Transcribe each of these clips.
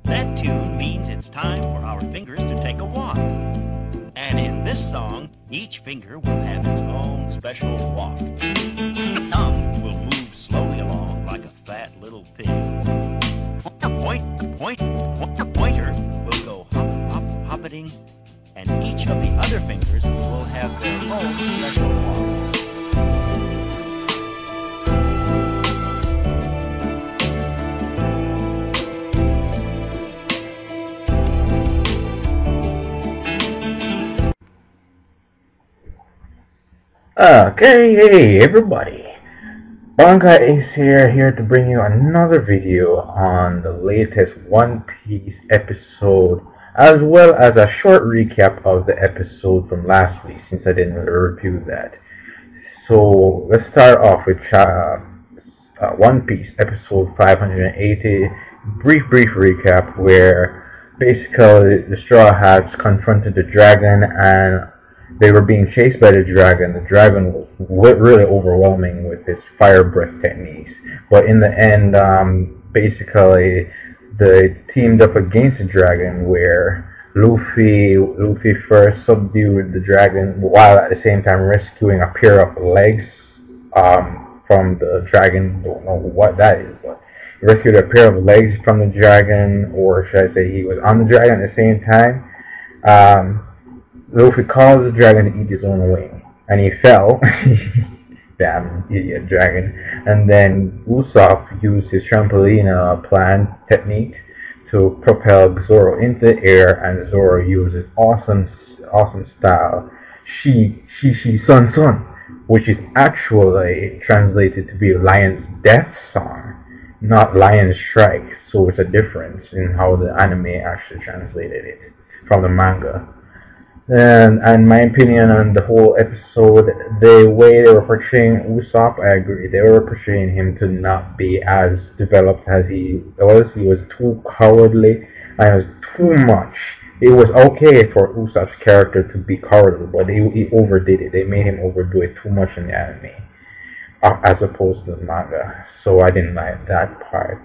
That tune means it's time for our fingers to take a walk. And in this song, each finger will have its own special walk. The thumb will move slowly along like a fat little pig. Pointer will go hop, hop, hoppeting, and each of the other fingers will have their own special walk. Okay, hey everybody, Banka is here to bring you another video on the latest One Piece episode, as well as a short recap of the episode from last week, since I didn't really review that. So let's start off with One Piece episode 580, brief recap, where basically the Straw Hats confronted the dragon and they were being chased by the dragon. The dragon was really overwhelming with his fire breath techniques. But in the end, basically, they teamed up against the dragon, where Luffy first subdued the dragon while at the same time rescuing a pair of legs from the dragon. Don't know what that is, but he rescued a pair of legs from the dragon, or should I say he was on the dragon at the same time. Luffy caused the dragon to eat his own wing, and he fell. Damn idiot dragon. And then Usopp used his trampoline plan technique to propel Zoro into the air, and Zoro used his awesome style, she sun, which is actually translated to be Lion's death song, not Lion's strike. So it's a difference in how the anime actually translated it from the manga. And my opinion on the whole episode, the way they were portraying Usopp, I agree. They were portraying him to not be as developed as he was. He was too cowardly, and it was too much. It was okay for Usopp's character to be cowardly, but he overdid it. They made him overdo it too much in the anime, as opposed to the manga. So I didn't like that part.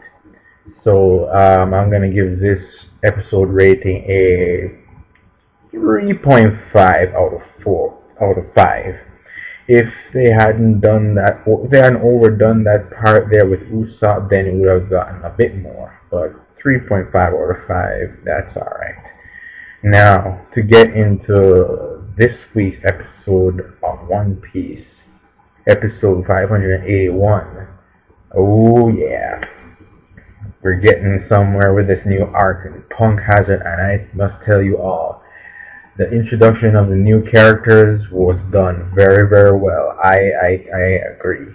So I'm going to give this episode rating a 3.5 out of 5. If they hadn't done that, if they hadn't overdone that part there with Usopp, then it would have gotten a bit more. But 3.5 out of 5, that's alright. Now, to get into this week's episode of One Piece, episode 581. Oh yeah, we're getting somewhere with this new arc, and Punk has it, and I must tell you all, the introduction of the new characters was done very well. I agree.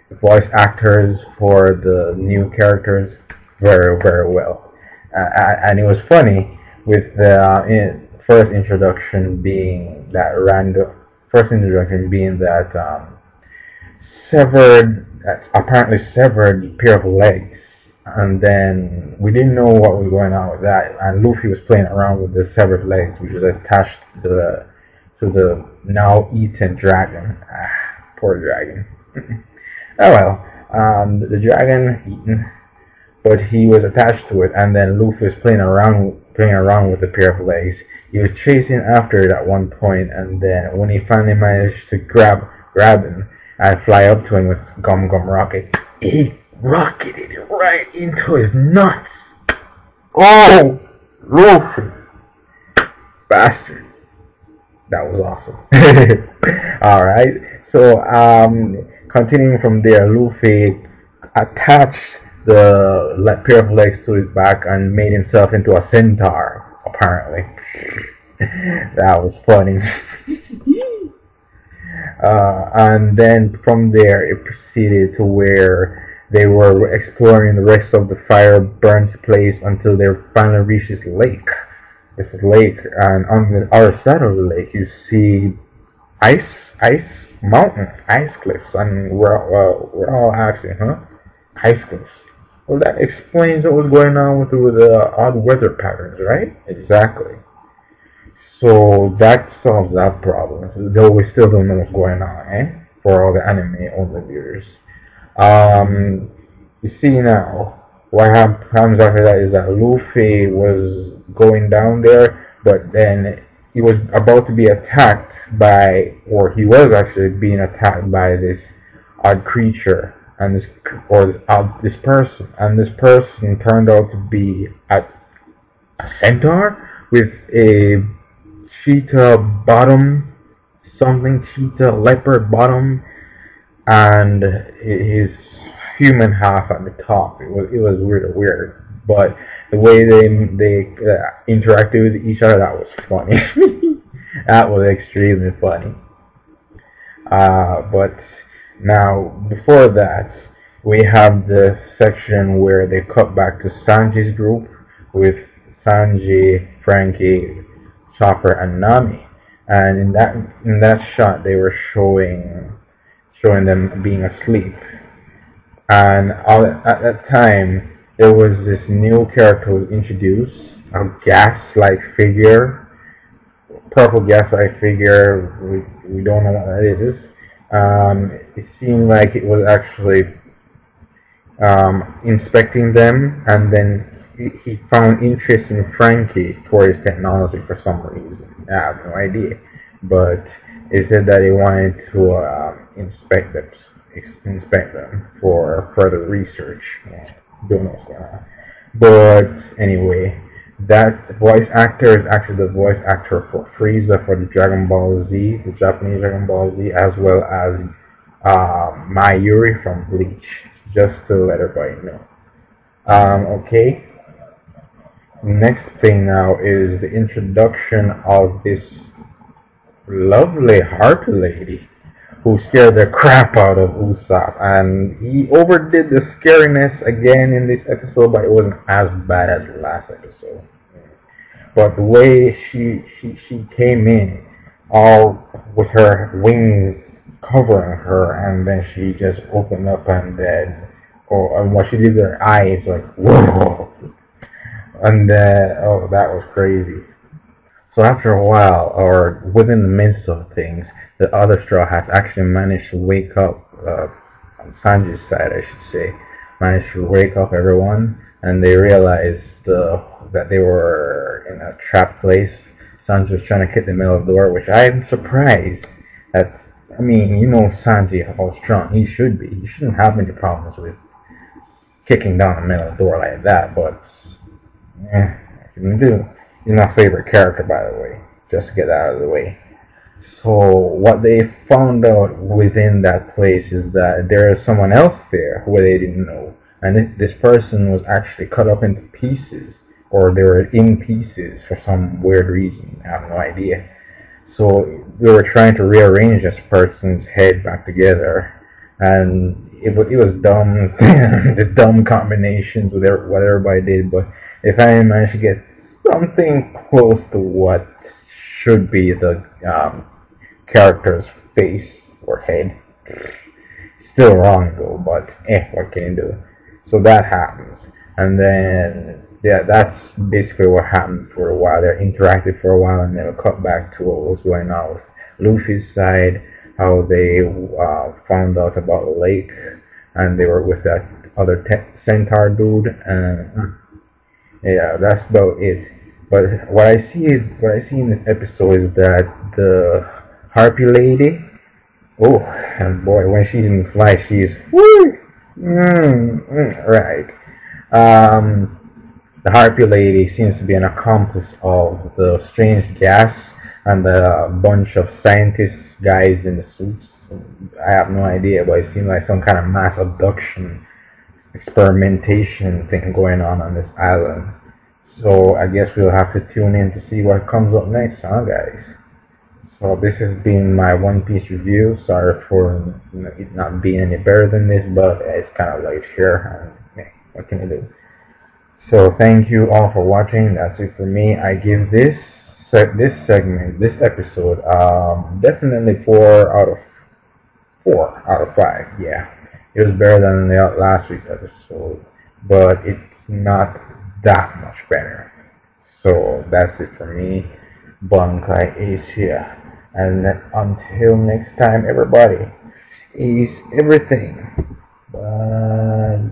The voice actors for the new characters, very well. And it was funny with the first introduction being that apparently severed pair of legs. And then we didn't know what was going on with that, and Luffy was playing around with the severed legs, which was attached to the now eaten dragon. Poor dragon. Oh well, the dragon eaten, but he was attached to it, and then Luffy was playing around with the pair of legs. He was chasing after it at one point, and then when he finally managed to grab him and fly up to him with Gum Rocket, he rocketed right into his nuts. Oh, Luffy, bastard! That was awesome. All right, so continuing from there, Luffy attached the pair of legs to his back and made himself into a centaur. Apparently, that was funny. And then from there, it proceeded to where they were exploring the rest of the fire burnt place until they finally reached this lake. And on the other side of the lake, you see ice mountain, ice cliffs, and we're all asking, huh? Ice cliffs. Well, that explains what was going on with the odd weather patterns, right? Exactly. So that solves that problem. Though we still don't know what's going on, for all the anime only viewers. You see now, what happens after that is that Luffy was going down there, but then he was about to be attacked by, or he was actually being attacked by this odd creature, and this person, and this person turned out to be a centaur with a cheetah bottom, something cheetah leopard bottom, and his human half at the top. It was weird, but the way they interacted with each other, that was funny. That was extremely funny. But now before that, we have the section where they cut back to Sanji's group with Sanji, Frankie, Chopper, and Nami, and in that shot they were showing them being asleep. And at that time, there was this new character was introduced, a gas-like figure, purple gas-like figure. We don't know what that is. It seemed like it was actually inspecting them, and then he found interest in Frankie for his technology for some reason. I have no idea, but he said that he wanted to inspect them for further research. Yeah, don't know what's going on. But anyway, that voice actor is actually the voice actor for Frieza for the Dragon Ball Z, the Japanese Dragon Ball Z, as well as Mayuri from Bleach, just to let everybody know. Okay. Next thing now is the introduction of this lovely Harpy lady who scared the crap out of Usopp, and he overdid the scariness again in this episode, but it wasn't as bad as the last episode. But the way she came in, all with her wings covering her, and then she just opened up, and then, and what she did with her eyes, like, whoa, and oh, that was crazy. So after a while, or within the midst of things, the other Straw Hats actually managed to wake up, on Sanji's side I should say, managed to wake up everyone, and they realized that they were in a trapped place. Sanji was trying to kick the middle door, which I'm surprised that, I mean, you know Sanji, how strong he should be. He shouldn't have any problems with kicking down the middle of the door like that, but, he's my favorite character, by the way, just to get that out of the way. So what they found out within that place is that there is someone else there who they didn't know, and this person was actually cut up into pieces, or they were in pieces for some weird reason. I have no idea. So they were trying to rearrange this person's head back together, and it was dumb, the dumb combinations with what everybody did, but they finally managed to get something close to what should be the character's face or head. Still wrong though, but what can you do? So that happens, and then yeah, that's basically what happened for a while. They interacted for a while, and then we'll cut back to what was going on with Luffy's side, how they found out about the lake, and they were with that other centaur dude, and yeah, that's about it. But what I see in this episode is that the Harpy lady, oh, and boy, when she's in flight, she's woo, right. The Harpy lady seems to be an accomplice of the strange gas and the bunch of scientists guys in the suits. I have no idea, but it seems like some kind of mass abduction experimentation thing going on this island. So I guess we'll have to tune in to see what comes up next, huh, guys? So this has been my One Piece review. Sorry for it not being any better than this, but it's kind of late here, and what can you do? So thank you all for watching. That's it for me. I give this episode, definitely 4 out of 5. Yeah, it was better than the last week's episode, but it's not that much better. So that's it for me. Bankai Ace here, and until next time, everybody, is everything. Bye.